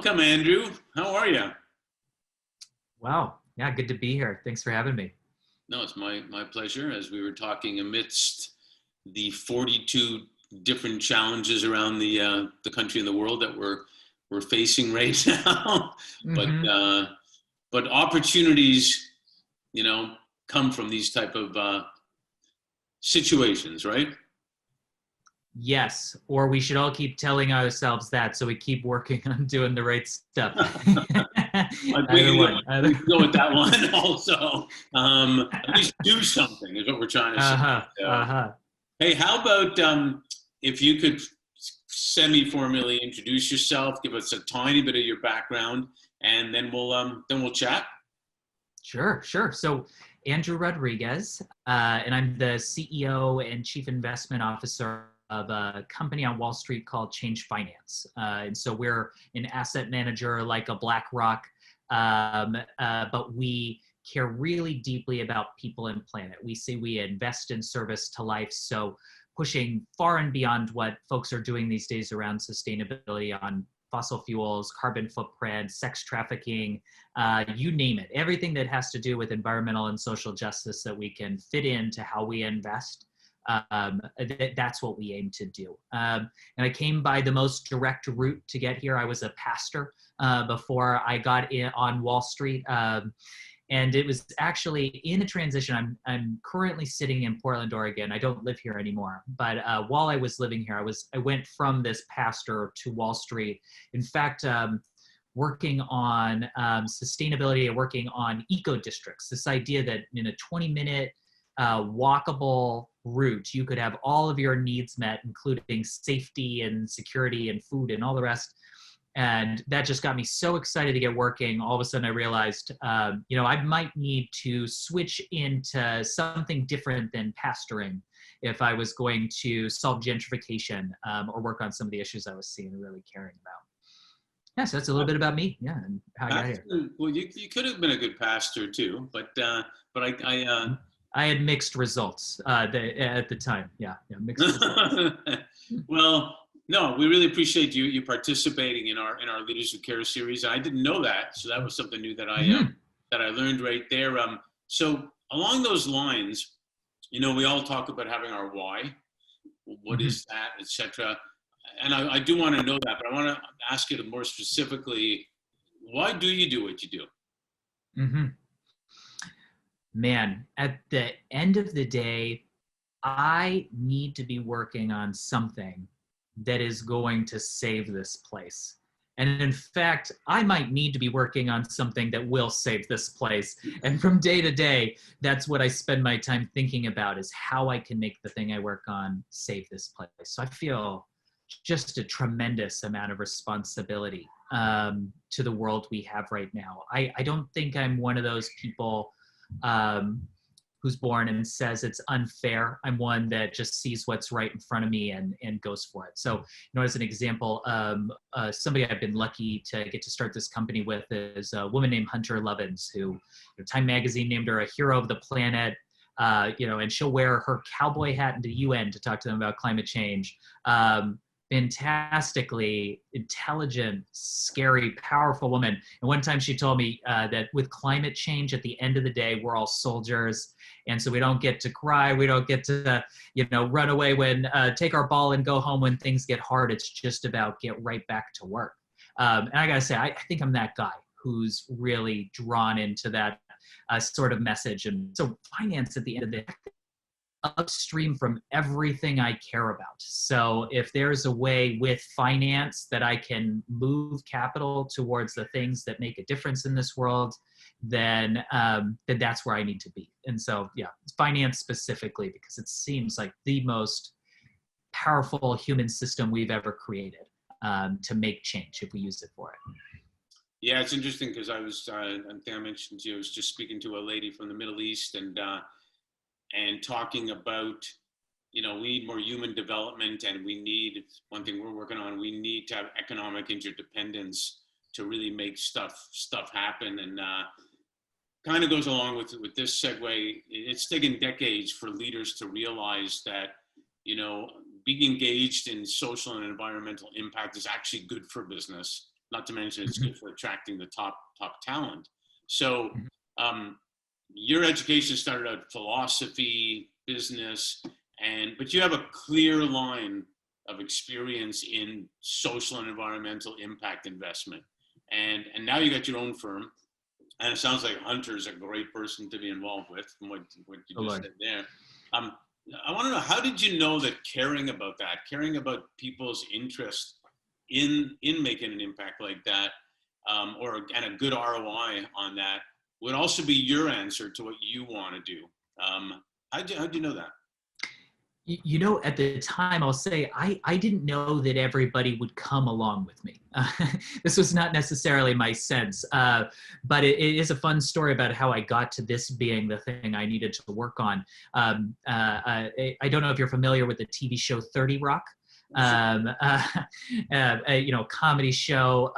Welcome, Andrew. How are you? Wow. Yeah, good to be here. Thanks for having me. No, it's my pleasure. As we were talking amidst the 42 different challenges around the country and the world that we're facing right now, but hmm uh, but opportunities, you know, come from these type of situations, right? Yes, or we should all keep telling ourselves that so we keep working on doing the right stuff. We Either can go, one. we Either. can go with that one also. At least do something is what we're trying to say. Uh-huh. So. Uh-huh. Hey, how about if you could semi-formally introduce yourself, give us a tiny bit of your background, and then we'll chat. Sure, sure. So Andrew Rodriguez, and I'm the CEO and Chief Investment Officer of a company on Wall Street called Change Finance. And so we're an asset manager like a BlackRock, but we care really deeply about people and planet. We say we invest in service to life. So pushing far and beyond what folks are doing these days around sustainability on fossil fuels, carbon footprint, sex trafficking, you name it. Everything that has to do with environmental and social justice that we can fit into how we invest. That's what we aim to do. And I came by the most direct route to get here. I was a pastor before I got in on Wall Street. And it was actually in a transition. I'm currently sitting in Portland, Oregon. I don't live here anymore. But while I was living here, I went from this pastor to Wall Street. In fact, working on sustainability and working on eco districts. This idea that in a 20-minute walkable route, you could have all of your needs met, including safety and security and food and all the rest. And that just got me so excited to get working. All of a sudden I realized, I might need to switch into something different than pastoring if I was going to solve gentrification or work on some of the issues I was seeing and really caring about. Yeah, so that's a little bit about me. Yeah, and how I got here. Well, you could have been a good pastor too, but I had mixed results at the time. Yeah, mixed results. well, no, we really appreciate you participating in our Leaders Who Care series. I didn't know that, so that was something new that I learned right there. So along those lines, we all talk about having our why. What is that, etc. And I do want to know that, but I want to ask you more specifically, why do you do what you do? Mm-hmm. Man, at the end of the day, I need to be working on something that is going to save this place. And in fact, I might need to be working on something that will save this place. And from day to day, that's what I spend my time thinking about, is how I can make the thing I work on save this place. So I feel just a tremendous amount of responsibility to the world we have right now. I don't think I'm one of those people who's born and says it's unfair. I'm one that just sees what's right in front of me and goes for it. So, as an example, somebody I've been lucky to get to start this company with is a woman named Hunter Lovins, who Time Magazine named her a hero of the planet. And she'll wear her cowboy hat into the UN to talk to them about climate change. Fantastically intelligent, scary, powerful woman. And one time she told me that with climate change, at the end of the day, we're all soldiers. And so we don't get to cry. We don't get to, run away take our ball and go home when things get hard. It's just about get right back to work. And I gotta say, I think I'm that guy who's really drawn into that sort of message. And so finance at the end of the day, upstream from everything I care about. So if there's a way with finance that I can move capital towards the things that make a difference in this world, then that's where I need to be. And so, finance specifically, because it seems like the most powerful human system we've ever created to make change if we use it for it. Yeah, it's interesting because I think I mentioned to you, I was just speaking to a lady from the Middle East and talking about, we need more human development, and we need, one thing we're working on, we need to have economic interdependence to really make stuff happen. And kind of goes along with this segue. It's taken decades for leaders to realize that, being engaged in social and environmental impact is actually good for business. Not to mention it's Mhm. good for attracting the top talent. So Mhm. your education started out philosophy, business, but you have a clear line of experience in social and environmental impact investment. And now you got your own firm, and it sounds like Hunter's a great person to be involved with from what you Oh just Lord. said there. Um, I want to know, how did you know that caring about that, caring about people's interest in making an impact like that, and a good ROI on that would also be your answer to what you want to do? How'd you know that? You know, at the time, I'll say I didn't know that everybody would come along with me. This was not necessarily my sense, but it is a fun story about how I got to this being the thing I needed to work on. I don't know if you're familiar with the TV show 30 Rock. Comedy show.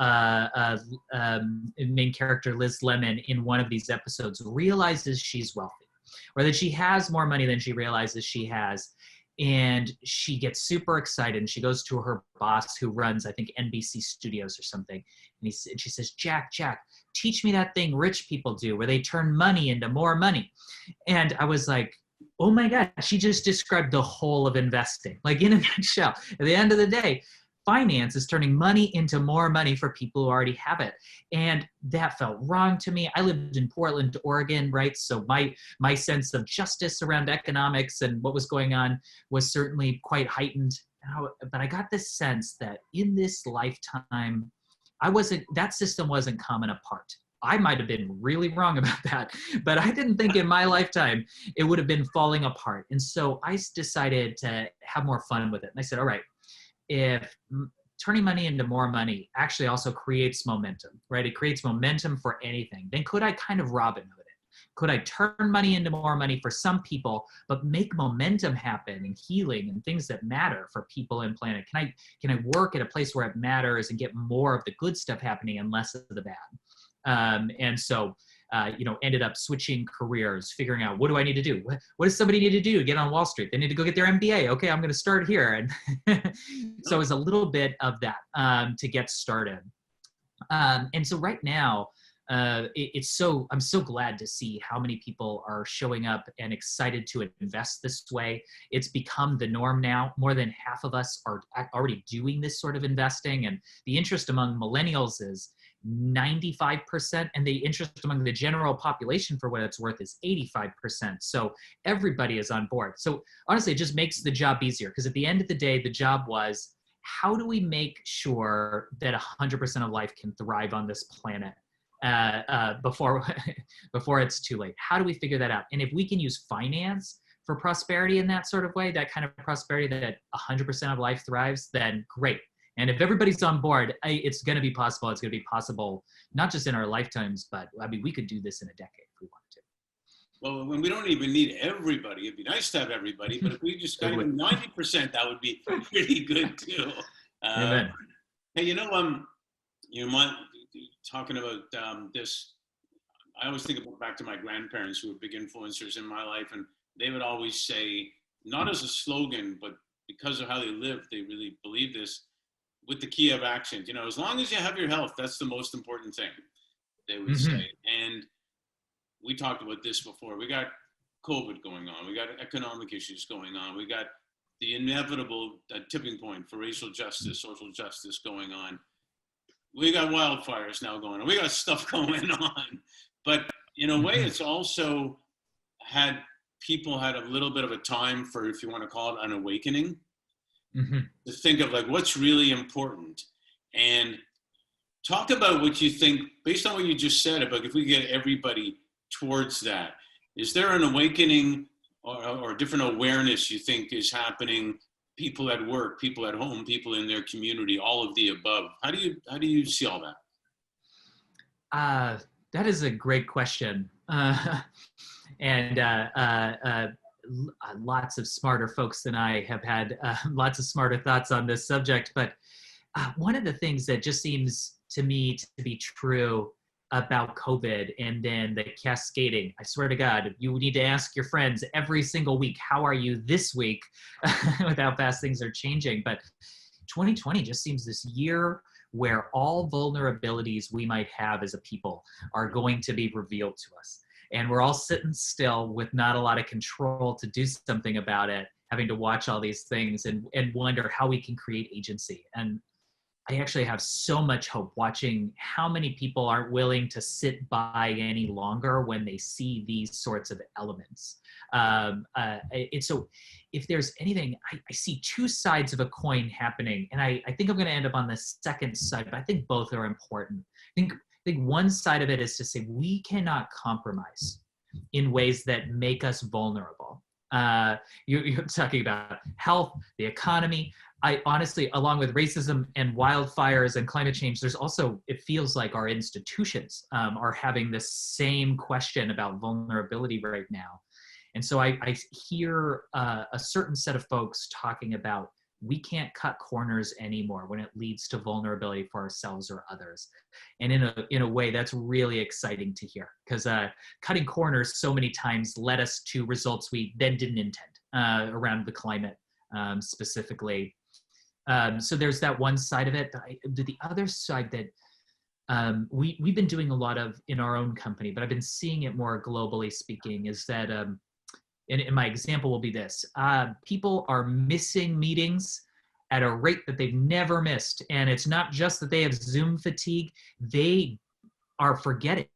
Main character Liz Lemon in one of these episodes realizes she's wealthy, or that she has more money than she realizes she has. And she gets super excited and she goes to her boss who runs, I think, NBC Studios or something. And she says, Jack, teach me that thing rich people do where they turn money into more money. And I was like, oh my God, she just described the whole of investing, like in a nutshell. At the end of the day, finance is turning money into more money for people who already have it. And that felt wrong to me. I lived in Portland, Oregon, right? So my sense of justice around economics and what was going on was certainly quite heightened. But I got this sense that in this lifetime, that system wasn't coming apart. I might have been really wrong about that, but I didn't think in my lifetime it would have been falling apart. And so I decided to have more fun with it. And I said, all right, if turning money into more money actually also creates momentum, right? It creates momentum for anything. Then could I kind of Robin Hood it? Could I turn money into more money for some people, but make momentum happen and healing and things that matter for people and planet? Can I work at a place where it matters and get more of the good stuff happening and less of the bad? And so ended up switching careers, figuring out, what do I need to do? What does somebody need to do to get on Wall Street? They need to go get their MBA. Okay, I'm going to start here. And so it was a little bit of that to get started. And so right now, I'm so glad to see how many people are showing up and excited to invest this way. It's become the norm now. More than half of us are already doing this sort of investing. And the interest among millennials is 95%, and the interest among the general population, for what it's worth, is 85%. So everybody is on board. So honestly, it just makes the job easier, because at the end of the day, the job was, how do we make sure that 100% of life can thrive on this planet before it's too late? How do we figure that out? And if we can use finance for prosperity in that sort of way, that kind of prosperity that 100% of life thrives, then great. And if everybody's on board, it's going to be possible. It's going to be possible, not just in our lifetimes, but I mean, we could do this in a decade if we wanted to. Well, when we don't even need everybody, it'd be nice to have everybody, but if we just got even 90%, that would be pretty good too. Amen. Hey, you might talking about this. I always think back to my grandparents, who were big influencers in my life, and they would always say, not as a slogan, but because of how they lived, they really believed this, with the key of actions. As long as you have your health, that's the most important thing, they would say. And we talked about this before. We got COVID going on. We got economic issues going on. We got the inevitable tipping point for racial justice, social justice going on. We got wildfires now going on. We got stuff going on. But in a way, it's also people had a little bit of a time for, if you want to call it, an awakening. To think of like what's really important, and talk about what you think based on what you just said about if we get everybody towards that. Is there an awakening or different awareness you think is happening? People at work, people at home, people in their community, all of the above. How do you see all that? That is a great question, and lots of smarter folks than I have had lots of smarter thoughts on this subject. But one of the things that just seems to me to be true about COVID, and then the cascading, I swear to God, you need to ask your friends every single week, how are you this week, with how fast things are changing. But 2020 just seems this year where all vulnerabilities we might have as a people are going to be revealed to us. And we're all sitting still with not a lot of control to do something about it, having to watch all these things and wonder how we can create agency. And I actually have so much hope watching how many people aren't willing to sit by any longer when they see these sorts of elements. And so if there's anything, I see two sides of a coin happening, and I think I'm going to end up on the second side, but I think both are important. I think one side of it is to say we cannot compromise in ways that make us vulnerable. You're talking about health, the economy. I honestly, along with racism and wildfires and climate change, there's also, it feels like our institutions are having this same question about vulnerability right now. And so I hear a certain set of folks talking about we can't cut corners anymore when it leads to vulnerability for ourselves or others. And in a way that's really exciting to hear, because cutting corners so many times led us to results we then didn't intend around the climate specifically. So there's that one side of it. The other side that we've been doing a lot of in our own company, but I've been seeing it more globally speaking, is that, and my example will be this, people are missing meetings at a rate that they've never missed. And it's not just that they have Zoom fatigue, they are forgetting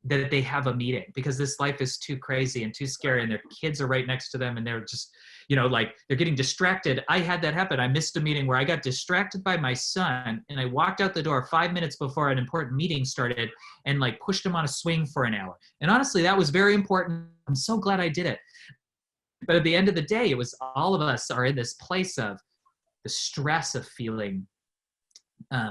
that they have a meeting because this life is too crazy and too scary, and their kids are right next to them and they're just, like they're getting distracted. I had that happen. I missed a meeting where I got distracted by my son and I walked out the door 5 minutes before an important meeting started and like pushed him on a swing for an hour. And honestly, that was very important. I'm so glad I did it. But at the end of the day, it was all of us are in this place of the stress of feeling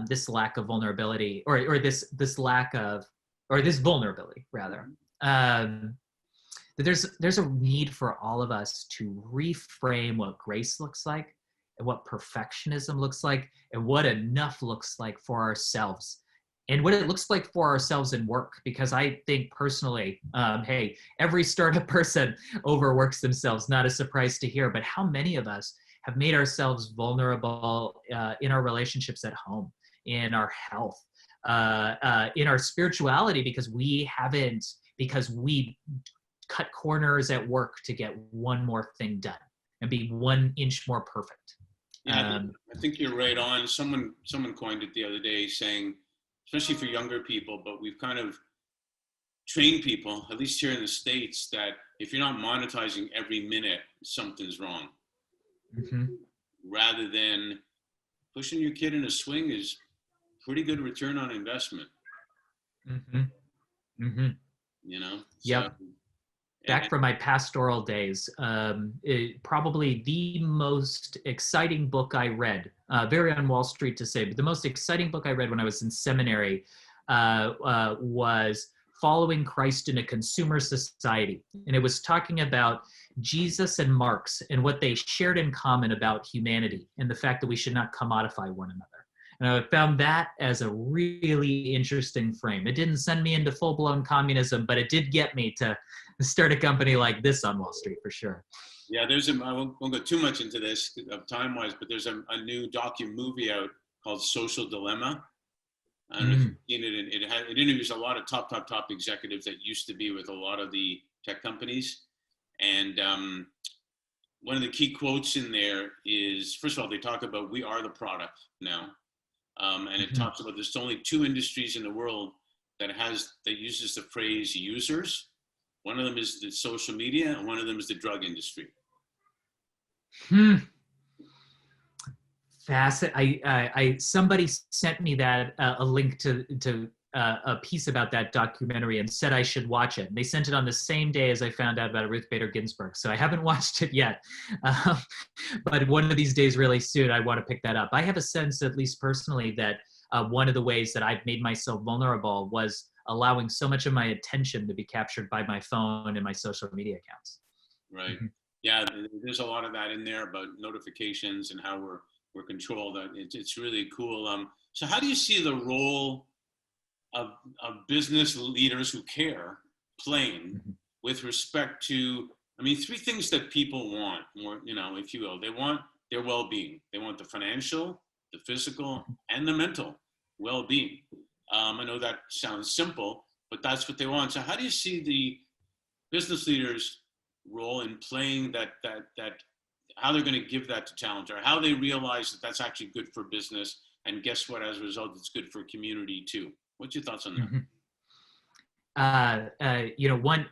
this lack of vulnerability or this lack of, or this vulnerability rather. That there's a need for all of us to reframe what grace looks like and what perfectionism looks like and what enough looks like for ourselves and what it looks like for ourselves in work. Because I think personally, hey, every startup person overworks themselves, not a surprise to hear, but how many of us have made ourselves vulnerable in our relationships at home, in our health, in our spirituality, because we cut corners at work to get one more thing done and be 1 inch more perfect. Yeah, I think you're right on. Someone coined it the other day saying, especially for younger people, but we've kind of trained people, at least here in the States, that if you're not monetizing every minute, something's wrong. Mm-hmm. Rather than pushing your kid in a swing is pretty good return on investment. Mm-hmm. Mm-hmm. So, yep. Back from my pastoral days, probably the most exciting book I read, very on Wall Street to say, but the most exciting book I read when I was in seminary was Following Christ in a Consumer Society. And it was talking about Jesus and Marx and what they shared in common about humanity and the fact that we should not commodify one another. And I found that as a really interesting frame. It didn't send me into full-blown communism, but it did get me to start a company like this on Wall Street for sure. Yeah, I won't go too much into this time-wise, but there's a new docu-movie out called Social Dilemma. I don't know if you've seen it. It interviews a lot of top executives that used to be with a lot of the tech companies. And one of the key quotes in there is, first of all, they talk about we are the product now. And it talks about there's only 2 industries in the world that uses the phrase users. One of them is the social media, and one of them is the drug industry. Somebody sent me that a link to a piece about that documentary and said I should watch it. And they sent it on the same day as I found out about Ruth Bader Ginsburg. So I haven't watched it yet, but one of these days, really soon, I want to pick that up. I have a sense, at least personally, that one of the ways that I've made myself vulnerable was allowing so much of my attention to be captured by my phone and my social media accounts. Right. Yeah, there's a lot of that in there about notifications and how we're controlled. It's really cool. So how do you see the role of business leaders who care playing with respect to, 3 things that people want, more, if you will. They want their well-being. They want the financial, the physical, and the mental well-being. I know that sounds simple, but that's what they want. So how do you see the business leaders' role in playing that how they're going to give that to Challenger, how they realize that that's actually good for business, and guess what, as a result, it's good for community too. What's your thoughts on that?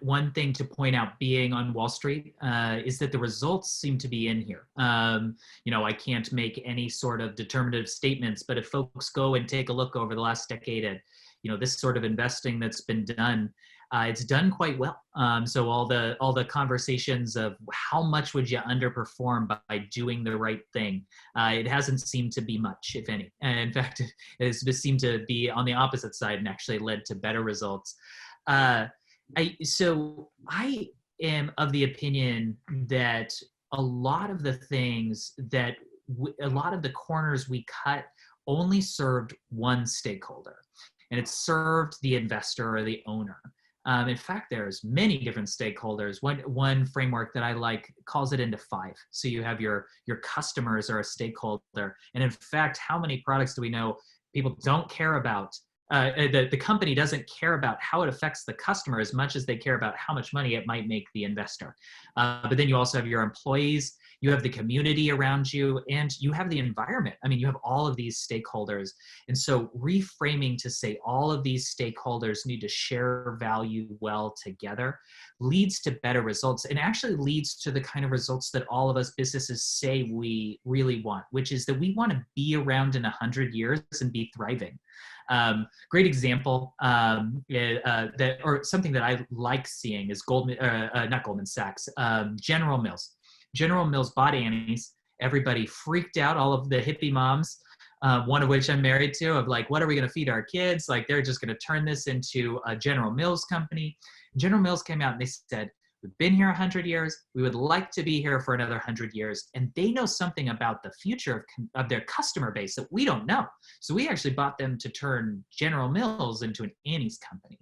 One thing to point out being on Wall Street is that the results seem to be in here. I can't make any sort of determinative statements, but if folks go and take a look over the last decade at, this sort of investing that's been done, it's done quite well. So all the conversations of how much would you underperform by doing the right thing, it hasn't seemed to be much, if any. And in fact, it has seemed to be on the opposite side and actually led to better results. I am of the opinion that a lot of the things that a lot of the corners we cut only served one stakeholder, and it served the investor or the owner. In fact, there's many different stakeholders. One framework that I like calls it into 5. So you have your customers are a stakeholder. And in fact, how many products do we know people don't care about? The company doesn't care about how it affects the customer as much as they care about how much money it might make the investor. But then you also have your employees, you have the community around you, and you have the environment. I mean, you have all of these stakeholders. And so reframing to say all of these stakeholders need to share value well together leads to better results, and actually leads to the kind of results that all of us businesses say we really want, which is that we want to be around in 100 years and be thriving. Great example or something that I like seeing is not Goldman Sachs, General Mills. General Mills bought Annie's. Everybody freaked out, all of the hippie moms, one of which I'm married to, of like, what are we going to feed our kids? Like, they're just going to turn this into a General Mills company. General Mills came out and they said, we've been here 100 years. We would like to be here for another 100 years. And they know something about the future of their customer base that we don't know. So we actually bought them to turn General Mills into an Annie's company.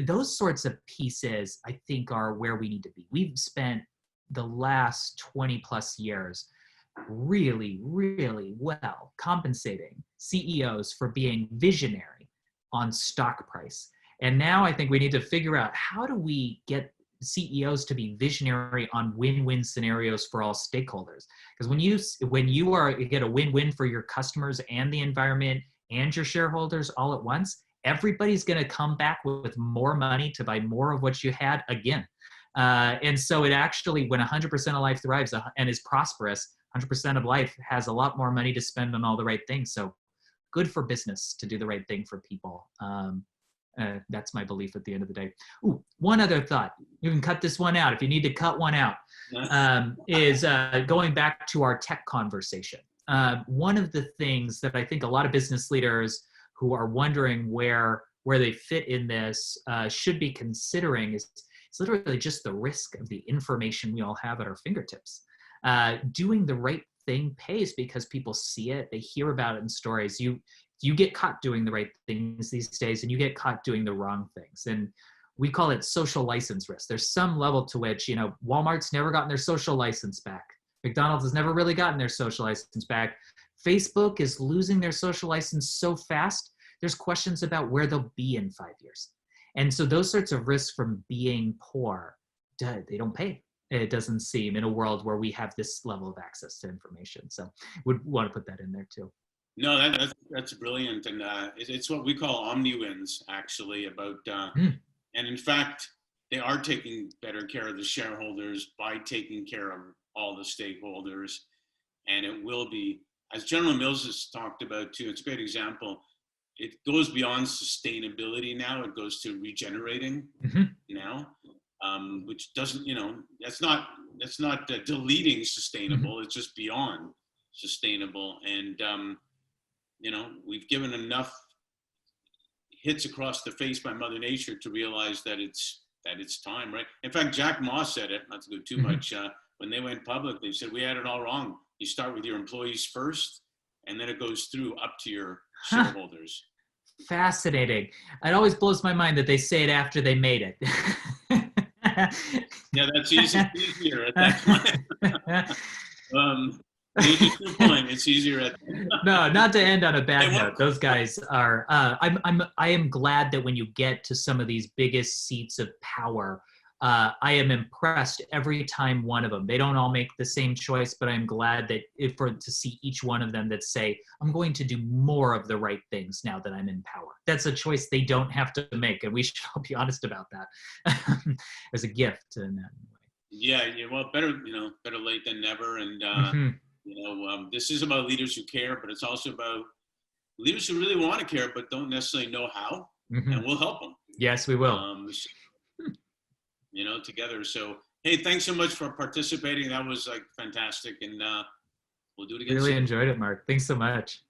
Those sorts of pieces, I think, are where we need to be. We've spent the last 20 plus years really, really well compensating CEOs for being visionary on stock price. And now I think we need to figure out, how do we get CEOs to be visionary on win-win scenarios for all stakeholders? Because when you get a win-win for your customers and the environment and your shareholders all at once, everybody's going to come back with more money to buy more of what you had again. And so it actually, when 100% of life thrives and is prosperous, 100% of life has a lot more money to spend on all the right things. So good for business to do the right thing for people. That's my belief at the end of the day. Ooh, one other thought. You can cut this one out if you need to cut one out. Is going back to our tech conversation. One of the things that I think a lot of business leaders who are wondering where they fit in this should be considering is it's literally just the risk of the information we all have at our fingertips. Doing the right thing pays because people see it, they hear about it in stories. You get caught doing the right things these days, and you get caught doing the wrong things. And we call it social license risk. There's some level to which, Walmart's never gotten their social license back. McDonald's has never really gotten their social license back. Facebook is losing their social license so fast, there's questions about where they'll be in 5 years. And so those sorts of risks from being poor, they don't pay. It doesn't seem, in a world where we have this level of access to information. So would want to put that in there too. No, that's brilliant. And it's what we call omni-wins, actually, about, and in fact, they are taking better care of the shareholders by taking care of all the stakeholders. And it will be, as General Mills has talked about too, it's a great example. It goes beyond sustainability now. It goes to regenerating now, which doesn't, that's not deleting sustainable. It's just beyond sustainable. And, we've given enough hits across the face by Mother Nature to realize that it's time, right? In fact, Jack Ma said it, not to go too much, when they went public, they said, we had it all wrong. You start with your employees first, and then it goes through up to your shareholders. Fascinating. It always blows my mind that they say it after they made it. Yeah, that's easier at that point. There's a true point. It's easier at. No, not to end on a bad Hey, what- note. Those guys are. I am glad that when you get to some of these biggest seats of power, I am impressed every time one of them. They don't all make the same choice, but I'm glad that to see each one of them that say, I'm going to do more of the right things now that I'm in power. That's a choice they don't have to make, and we should all be honest about that. As a gift. And Yeah, well, better late than never. And Mhm. this is about leaders who care, but it's also about leaders who really want to care but don't necessarily know how, Mhm. and we'll help them. Yes, we will. Together. So, hey, thanks so much for participating. That was like fantastic, and we'll do it again. Really soon. enjoyed it, Mark. Thanks so much.